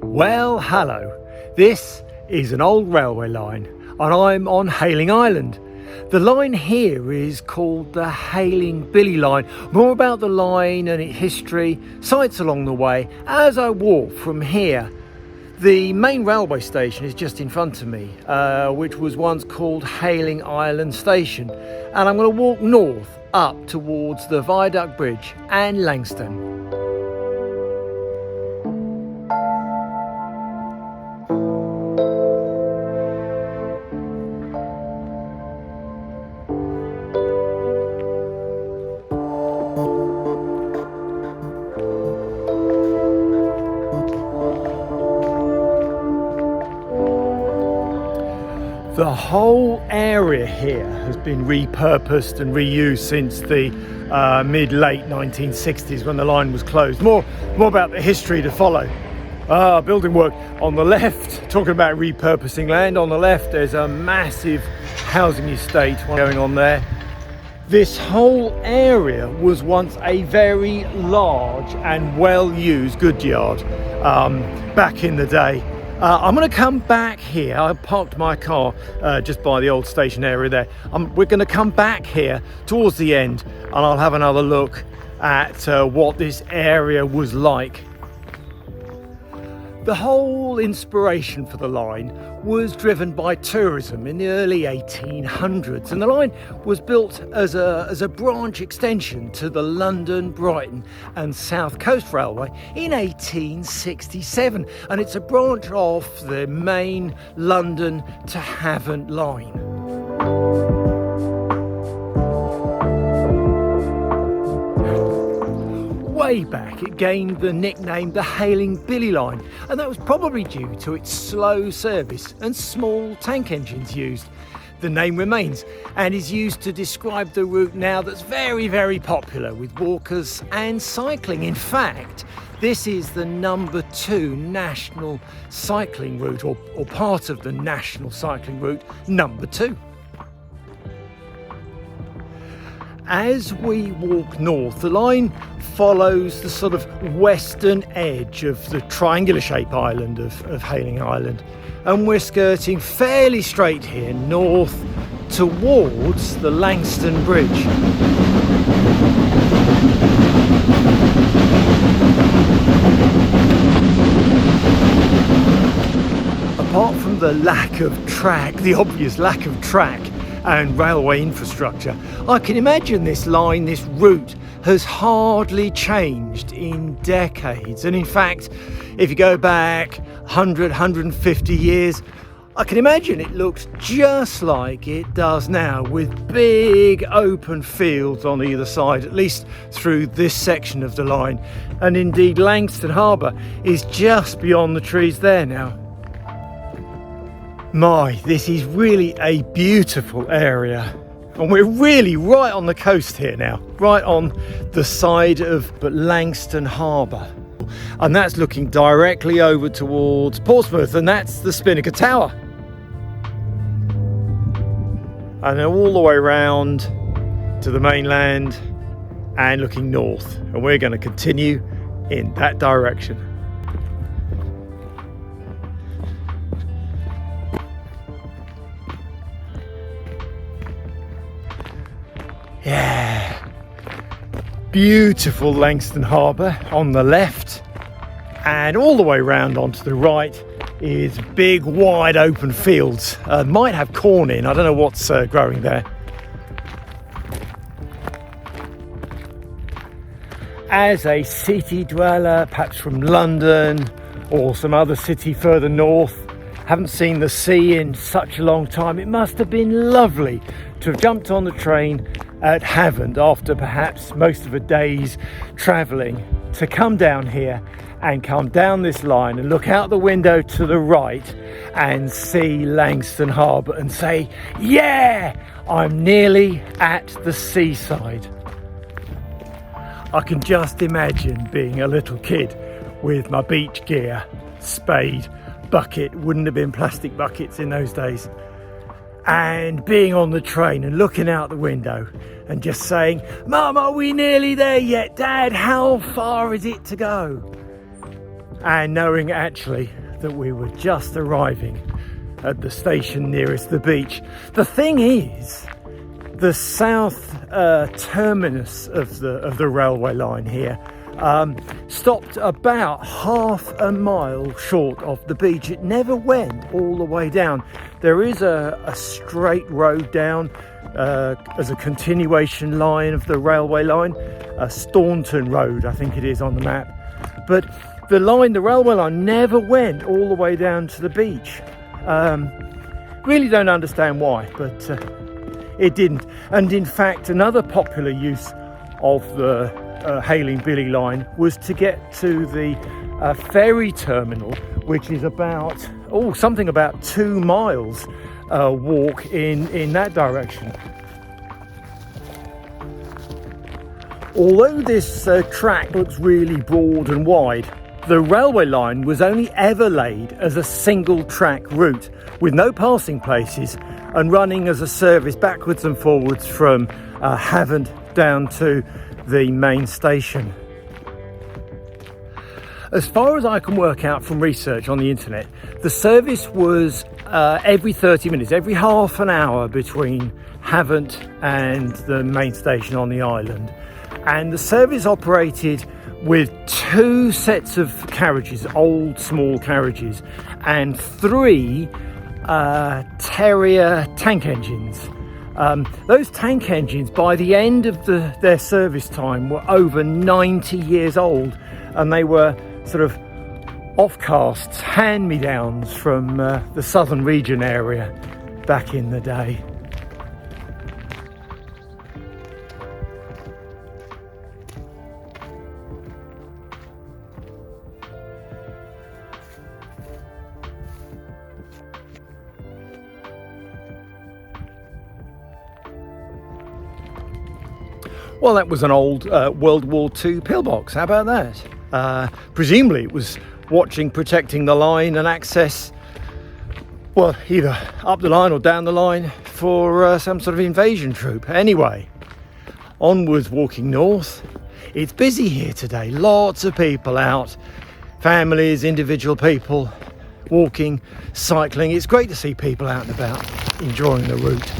Well, hello. This is an old railway line and I'm on Hayling Island. The line here is called the Hayling Billy line. More about the line and its history, sights along the way as I walk from here. The main railway station is just in front of me, which was once called Hayling Station. And I'm going to walk north up towards the Viaduct Bridge and Langstone. The whole area here has been repurposed and reused since the mid-late 1960s when the line was closed. More about the history to follow. Building work on the left, talking about repurposing land. On the left there's a massive housing estate going on there. This whole area was once a very large and well-used goods yard back in the day. I'm going to come back here. I parked my car just by the old station area there. We're going to come back here towards the end and I'll have another look at what this area was like. The whole inspiration for the line was driven by tourism in the early 1800s, and the line was built as a branch extension to the London, Brighton and South Coast Railway in 1867, and it's a branch of the main London to Havant line. Way back it gained the nickname the Hayling Billy line, and that was probably due to its slow service and small tank engines used. The name remains and is used to describe the route now that's very, very popular with walkers and cycling. In fact, this is the number 2 national cycling route, or part of the national cycling route, number 2. As we walk north, the line follows the sort of western edge of the triangular shaped island of Hayling Island, and we're skirting fairly straight here north towards the Langstone Bridge. Apart from the lack of track, the obvious lack of track and railway infrastructure, I can imagine this line, this route, has hardly changed in decades. And in fact, if you go back 100, 150 years, I can imagine it looks just like it does now, with big open fields on either side, at least through this section of the line. And indeed, Langstone Harbour is just beyond the trees there now. My, this is really a beautiful area, and we're really right on the coast here now, right on the side of Langstone Harbour, and that's looking directly over towards Portsmouth, and that's the Spinnaker Tower, and then all the way round to the mainland and looking north, and we're going to continue in that direction. Yeah, beautiful Langstone Harbour on the left, and all the way round onto the right is big wide open fields. Might have corn in, I don't know what's growing there. As a city dweller, perhaps from London or some other city further north, haven't seen the sea in such a long time, it must have been lovely to have jumped on the train at Havant after perhaps most of a day's travelling, to come down here and come down this line and look out the window to the right and see Langstone Harbour and say, yeah, I'm nearly at the seaside. I can just imagine being a little kid with my beach gear, spade, bucket, wouldn't have been plastic buckets in those days, and being on the train and looking out the window and just saying, Mum, are we nearly there yet? Dad, how far is it to go? and knowing actually that we were just arriving at the station nearest the beach. The thing is, the south terminus of the railway line here stopped about half a mile short of the beach. It never went all the way down. There is a straight road down as a continuation line of the railway line, Staunton Road I think it is on the map, but the railway line never went all the way down to the beach. Really don't understand why, but it didn't. And in fact, another popular use of the Hayling Billy line was to get to the ferry terminal, which is about something about 2 miles walk in that direction. Although this track looks really broad and wide, the railway line was only ever laid as a single track route with no passing places and running as a service backwards and forwards from Havant down to the main station. As far as I can work out from research on the internet, the service was every 30 minutes, every half an hour between Havant and the main station on the island. And the service operated with 2 sets of carriages, old small carriages, and 3 Terrier tank engines. Those tank engines, by the end of their service time, were over 90 years old, and they were sort of offcasts, hand-me-downs from the southern region area back in the day. Well, that was an old World War II pillbox. How about that? Presumably it was protecting the line and access, well, either up the line or down the line for some sort of invasion troop. Anyway, onwards walking north. It's busy here today. Lots of people out. Families, individual people walking, cycling. It's great to see people out and about enjoying the route.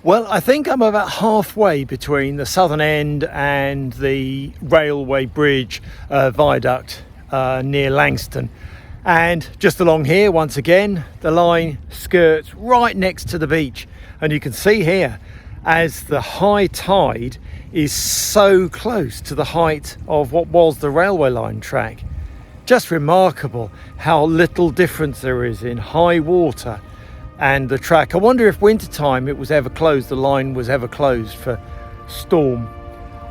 Well, I think I'm about halfway between the southern end and the railway bridge viaduct near Langstone. And just along here, once again, the line skirts right next to the beach. And you can see here, as the high tide is so close to the height of what was the railway line track. Just remarkable how little difference there is in high water and the track. I wonder if wintertime it was ever closed, the line was ever closed for storm.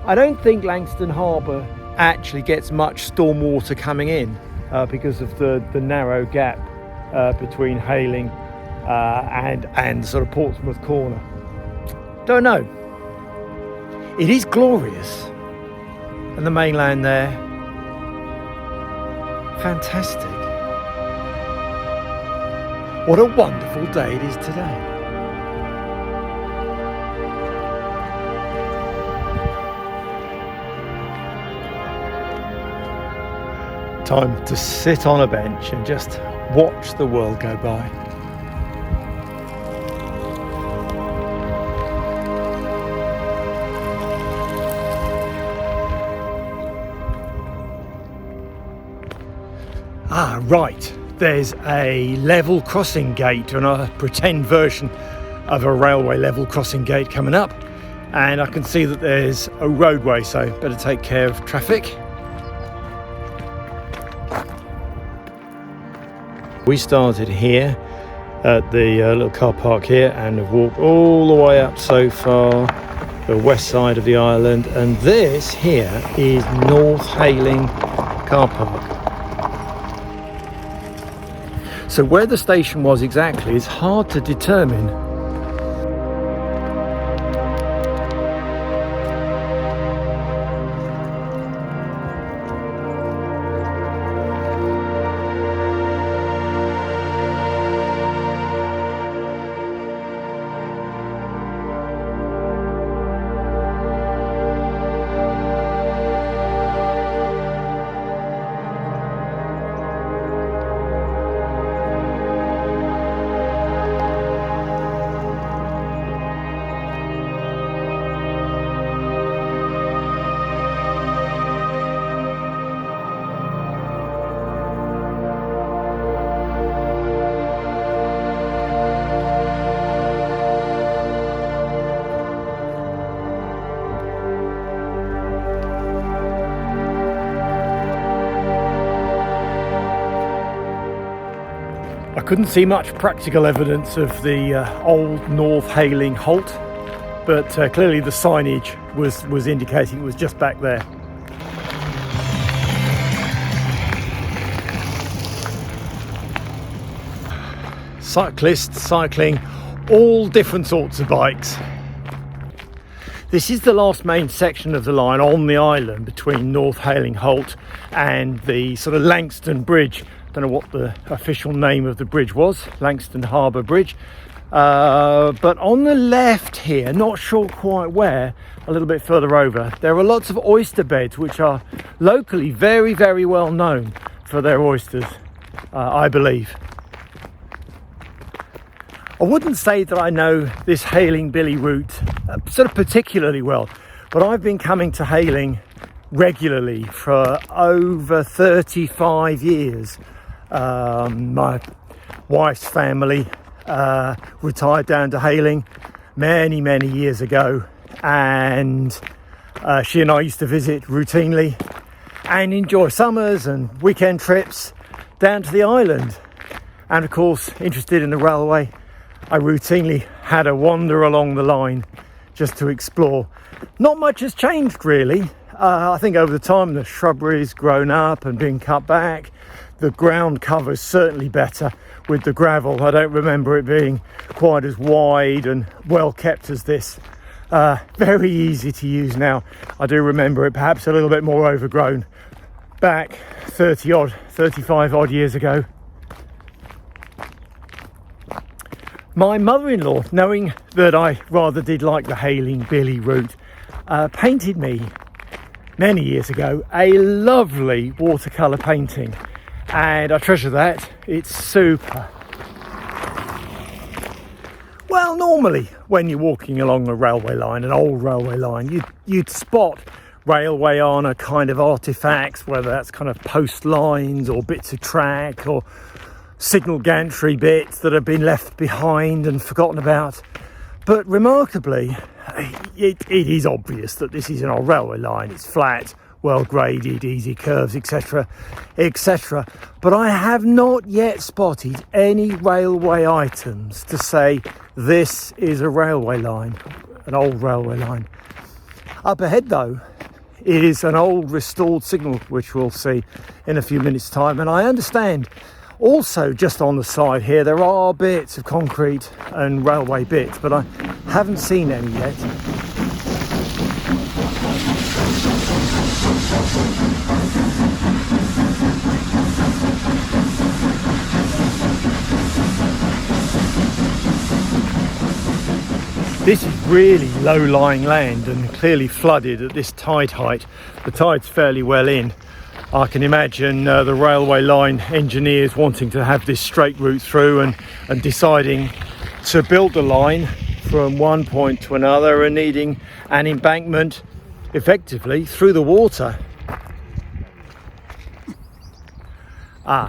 I don't think Langstone Harbour actually gets much storm water coming in because of the narrow gap between Hayling and sort of Portsmouth Corner. Don't know. It is glorious. And the mainland there, fantastic. What a wonderful day it is today. Time to sit on a bench and just watch the world go by. Ah, right. There's a level crossing gate, and a pretend version of a railway level crossing gate coming up, and I can see that there's a roadway, so better take care of traffic. We started here at the little car park here and have walked all the way up so far the west side of the island, and this here is North Hayling car park. So where the station was exactly is hard to determine. Couldn't see much practical evidence of the old North Hayling halt, but clearly the signage was indicating it was just back there. Cyclists cycling all different sorts of bikes. This is the last main section of the line on the island between North Hayling Halt and the sort of Langstone Bridge. Don't know what the official name of the bridge was, Langstone Harbour Bridge. But on the left here, not sure quite where, a little bit further over, there are lots of oyster beds which are locally very, very well known for their oysters, I believe. I wouldn't say that I know this Hayling Billy route sort of particularly well, but I've been coming to Hayling regularly for over 35 years. My wife's family retired down to Hayling many years ago, and she and I used to visit routinely and enjoy summers and weekend trips down to the island. And of course, interested in the railway, I routinely had a wander along the line just to explore. Not much has changed really. I think over the time the shrubbery's grown up and been cut back. The ground cover is certainly better with the gravel. I don't remember it being quite as wide and well kept as this. Very easy to use now. I do remember it perhaps a little bit more overgrown back 35 odd years ago. My mother-in-law, knowing that I rather did like the Hayling Billy route, painted me many years ago a lovely watercolour painting, and I treasure that. It's super. Well, normally when you're walking along a railway line, an old railway line, you'd spot railway honour kind of artefacts, whether that's kind of post lines or bits of track or signal gantry bits that have been left behind and forgotten about. But remarkably, it is obvious that this is an old railway line. It's flat, well graded, easy curves, etc, etc. But I have not yet spotted any railway items to say this is a railway line, an old railway line. Up ahead though is an old restored signal, which we'll see in a few minutes time, and I understand also just on the side here there are bits of concrete and railway bits, but I haven't seen any yet. This is really low-lying land and clearly flooded at this tide height. The tide's fairly well in. I can imagine the railway line engineers wanting to have this straight route through and deciding to build the line from one point to another and needing an embankment effectively through the water.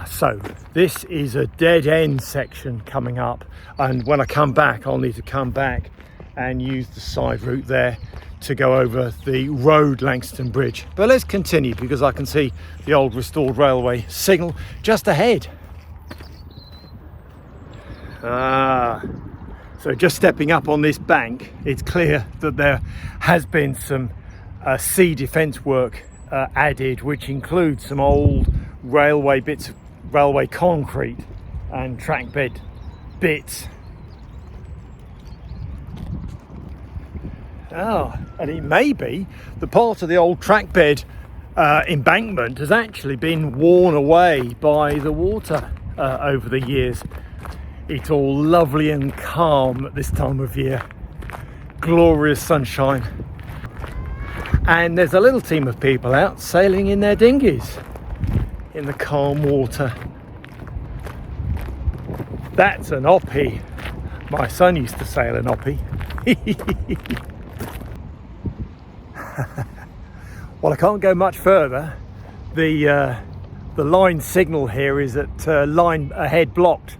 So this is a dead end section coming up, and when I come back I'll need to come back and use the side route there to go over the road Langstone Bridge. But let's continue because I can see the old restored railway signal just ahead. So just stepping up on this bank, it's clear that there has been some sea defence work added, which includes some old railway bits of railway concrete and track bed bits. And it may be the part of the old track bed embankment has actually been worn away by the water over the years. It's all lovely and calm at this time of year. Glorious sunshine. And there's a little team of people out sailing in their dinghies in the calm water. That's an oppie. My son used to sail an oppie. Well, I can't go much further. The line signal here is at line ahead blocked,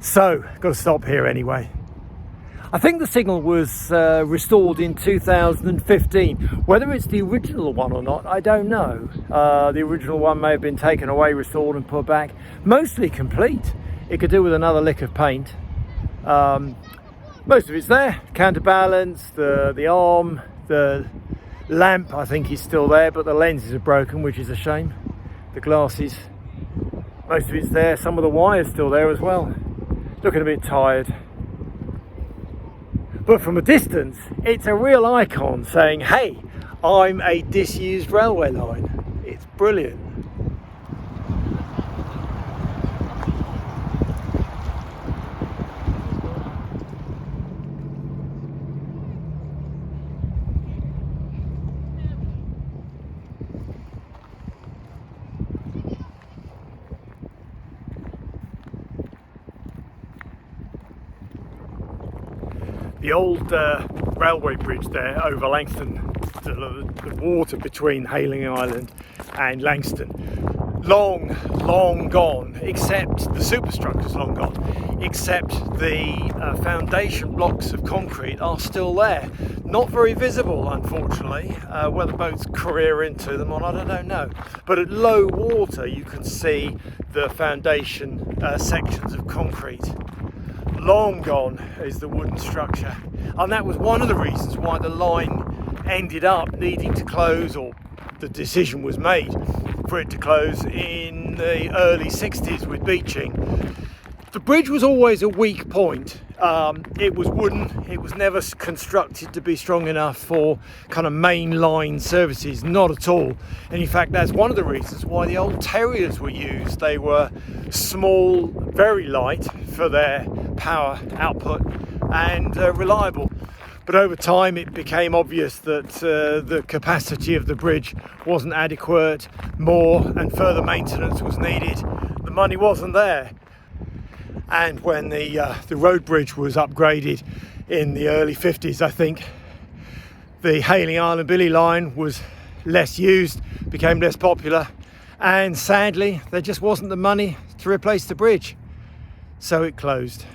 so got to stop here anyway. I think the signal was restored in 2015. Whether it's the original one or not, I don't know. The original one may have been taken away, restored and put back. Mostly complete It could do with another lick of paint. Most of it's there, counterbalance, the arm, the lamp I think is still there, but the lenses are broken, which is a shame. The glasses, most of it's there, some of the wires still there as well. Looking a bit tired. But from a distance, it's a real icon saying, hey, I'm a disused railway line. It's brilliant. The old railway bridge there over Langstone, the water between Hayling Island and Langstone, long gone, except the superstructure's long gone, except the foundation blocks of concrete are still there. Not very visible, unfortunately. Whether boats career into them or not, I don't know. But at low water you can see the foundation sections of concrete. Long gone is the wooden structure, and that was one of the reasons why the line ended up needing to close, or the decision was made for it to close in the early 60s with beaching. The bridge was always a weak point. It was wooden, it was never constructed to be strong enough for kind of main line services, not at all. And in fact, that's one of the reasons why the old Terriers were used. They were small, very light for their power output, and reliable. But over time it became obvious that the capacity of the bridge wasn't adequate, more and further maintenance was needed. The money wasn't there. And when the road bridge was upgraded in the early 50s, I think, the Hayling Billy line was less used, became less popular, and sadly there just wasn't the money to replace the bridge, so it closed.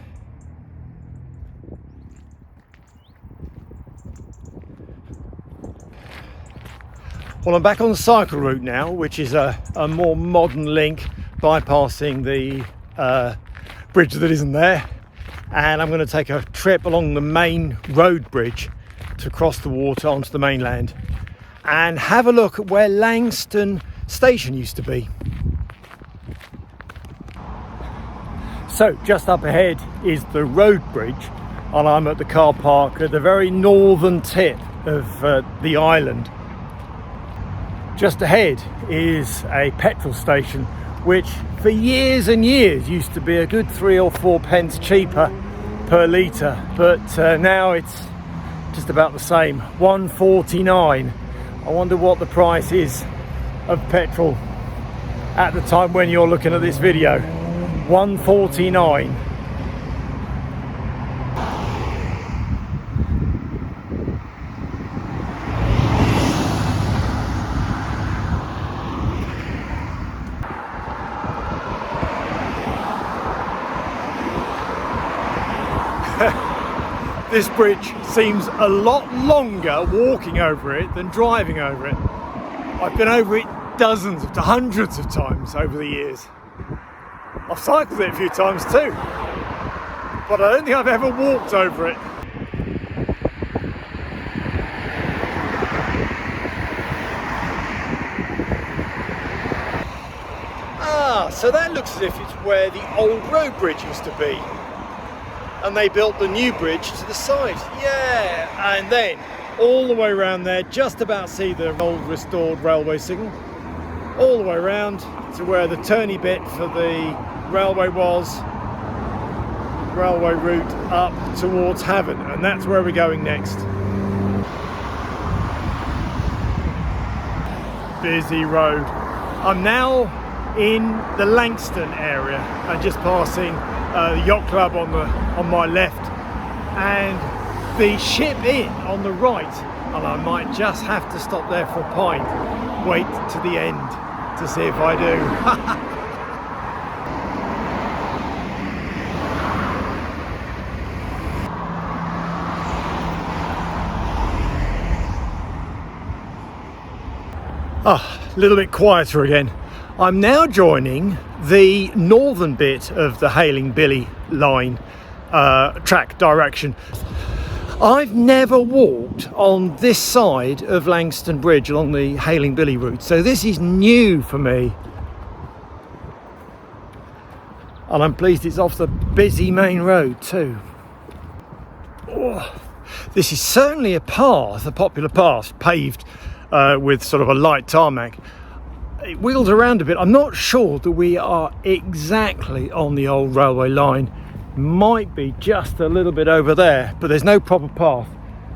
Well, I'm back on the cycle route now, which is a more modern link bypassing the bridge that isn't there, and I'm going to take a trip along the main road bridge to cross the water onto the mainland and have a look at where Langstone Station used to be. So just up ahead is the road bridge, and I'm at the car park at the very northern tip of the island. Just ahead is a petrol station, which for years and years used to be a good 3 or 4 pence cheaper per litre, but now it's just about the same, 1.49. I wonder what the price is of petrol at the time when you're looking at this video. 1.49. This bridge seems a lot longer walking over it than driving over it. I've been over it dozens to hundreds of times over the years. I've cycled it a few times too, but I don't think I've ever walked over it. So that looks as if it's where the old road bridge used to be. And they built the new bridge to the side. Yeah, and then all the way around there, just about see the old restored railway signal, all the way around to where the turny bit for the railway was, railway route up towards Havant, and that's where we're going next. Busy road. I'm now in the Langstone area and just passing the yacht club on my left and the Ship Inn on the right, and I might just have to stop there for a pint. Wait to the end to see if I do. A little bit quieter again. I'm now joining the northern bit of the Hayling Billy line track direction. I've never walked on this side of Langstone Bridge along the Hayling Billy route, so this is new for me. And I'm pleased it's off the busy main road too. Oh, this is certainly a path, a popular path, paved with sort of a light tarmac. It wheels around a bit. I'm not sure that we are exactly on the old railway line. Might be just a little bit over there, but there's no proper path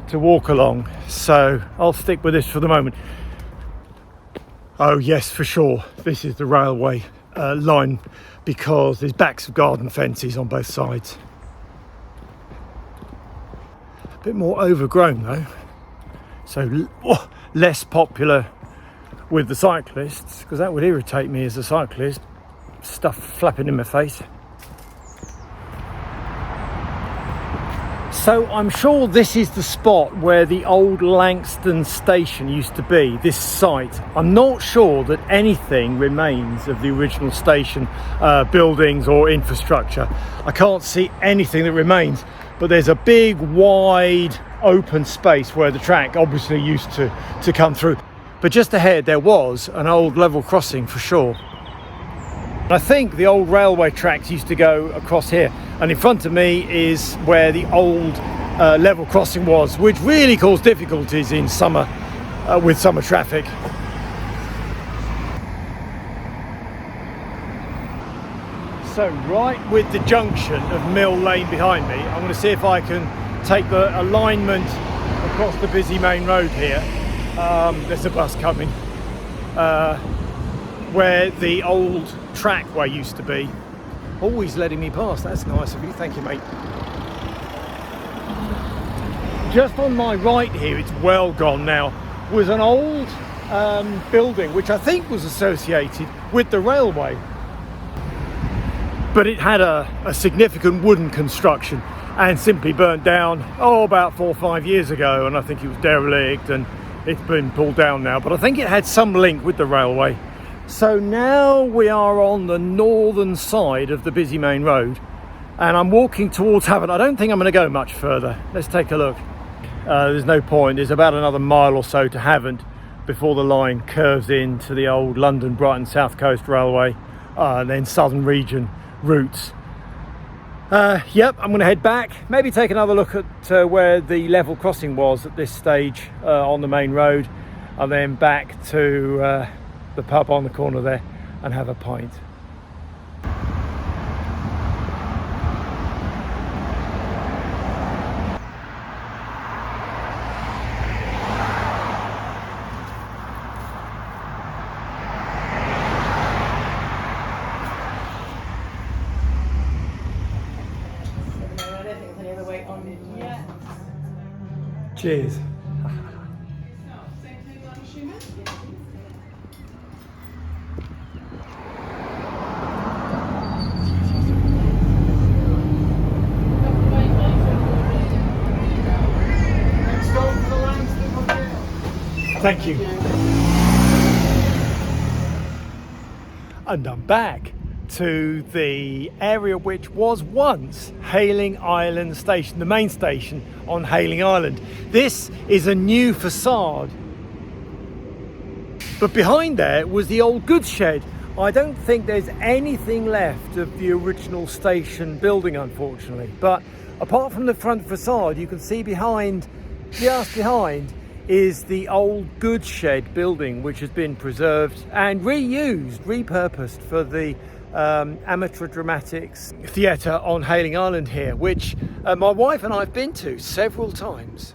to walk along, so I'll stick with this for the moment. Oh yes, for sure, this is the railway line, because there's backs of garden fences on both sides. A bit more overgrown though, so less popular with the cyclists, because that would irritate me as a cyclist, stuff flapping in my face. So I'm sure this is the spot where the old Langstone Station used to be, this site. I'm not sure that anything remains of the original station, buildings or infrastructure. I can't see anything that remains, but there's a big wide open space where the track obviously used to come through. But just ahead there was an old level crossing for sure. I think the old railway tracks used to go across here, and in front of me is where the old level crossing was, which really caused difficulties in summer with summer traffic. So right with the junction of Mill Lane behind me, I'm going to see if I can take the alignment across the busy main road here. There's a bus coming. Where the old trackway used to be. Always letting me pass, that's nice of you, thank you mate. Just on my right here, it's well gone now, was an old building which I think was associated with the railway, but it had a significant wooden construction and simply burnt down about 4 or 5 years ago, and I think it was derelict and it's been pulled down now, but I think it had some link with the railway. So now we are on the northern side of the busy main road, and I'm walking towards Havant. I don't think I'm going to go much further. Let's take a look. There's no point. There's about another mile or so to Havant before the line curves into the old London Brighton South Coast Railway and then Southern Region routes. Yep, I'm going to head back, maybe take another look at where the level crossing was at this stage on the main road, and then back to the pub on the corner there and have a pint. Cheers. Thank you. And I'm back to the area which was once Hayling Island Station, the main station on Hayling Island. This is a new facade, but behind there was the old goods shed. I don't think there's anything left of the original station building, unfortunately, but apart from the front facade, you can see behind, just behind, is the old goods shed building, which has been preserved and reused, repurposed for the amateur dramatics theatre on Hayling Island here, which my wife and I have been to several times.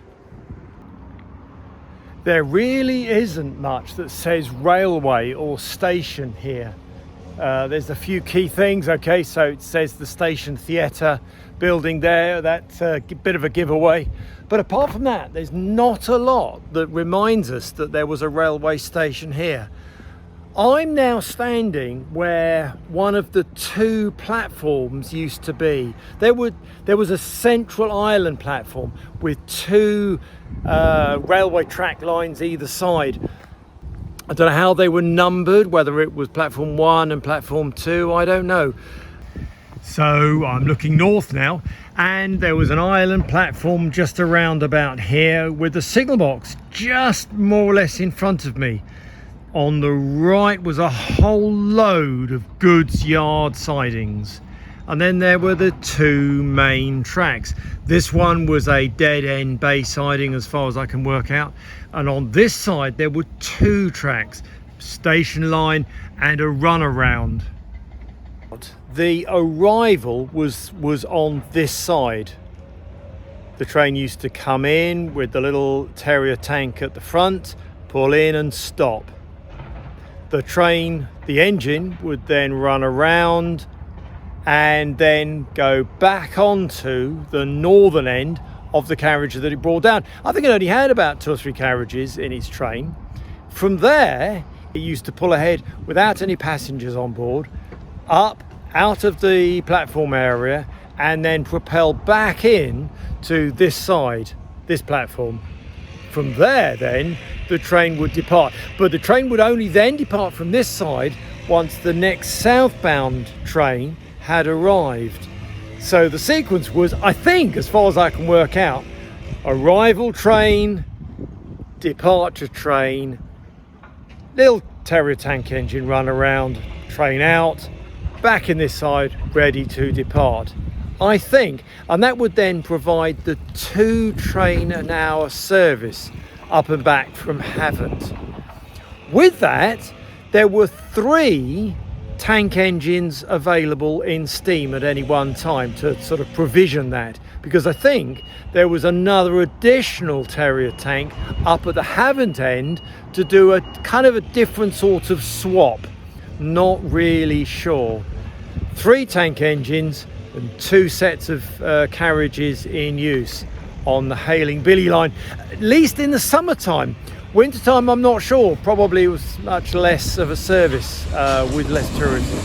There really isn't much that says railway or station here. There's a few key things. Okay, so it says the station theatre building there, that's a bit of a giveaway, but apart from that there's not a lot that reminds us that there was a railway station here. I'm now standing where one of the 2 platforms used to be. There was a central island platform with 2 railway track lines either side. I don't know how they were numbered, whether it was platform 1 and platform 2, I don't know. So I'm looking north now, and there was an island platform just around about here with the signal box just more or less in front of me. On the right was a whole load of goods yard sidings, and then there were the 2 main tracks. This one was a dead end bay siding as far as I can work out, and on this side there were 2 tracks, station line and a runaround. The arrival was on this side. The train used to come in with the little terrier tank at the front, pull in and stop. The train, the engine would then run around and then go back onto the northern end of the carriage that it brought down. I think it only had about 2 or 3 carriages in its train. From there, it used to pull ahead without any passengers on board, up out of the platform area, and then propel back in to this side, this platform. From there then the train would depart, but the train would only then depart from this side once the next southbound train had arrived. So the sequence was, I think, as far as I can work out, arrival train, departure train, little terrier tank engine run around, train out, back in this side, ready to depart, I think. And that would then provide the 2 train an hour service up and back from Havant. With that, there were 3 tank engines available in steam at any one time to sort of provision that, because I think there was another additional terrier tank up at the Havant end to do a kind of a different sort of swap. Not really sure. 3 tank engines and 2 sets of carriages in use on the Hayling Billy line, at least in the summertime. Wintertime, I'm not sure. Probably it was much less of a service with less tourism.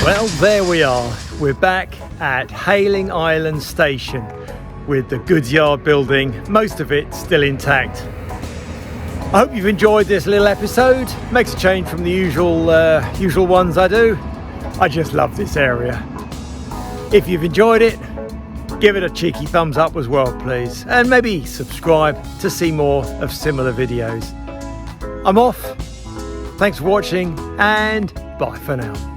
Well, there we are. We're back at Hayling Station with the goods yard building, most of it still intact. I hope you've enjoyed this little episode. Makes a change from the usual ones I do. I just love this area. If you've enjoyed it, give it a cheeky thumbs up as well, please. And maybe subscribe to see more of similar videos. I'm off. Thanks for watching, and bye for now.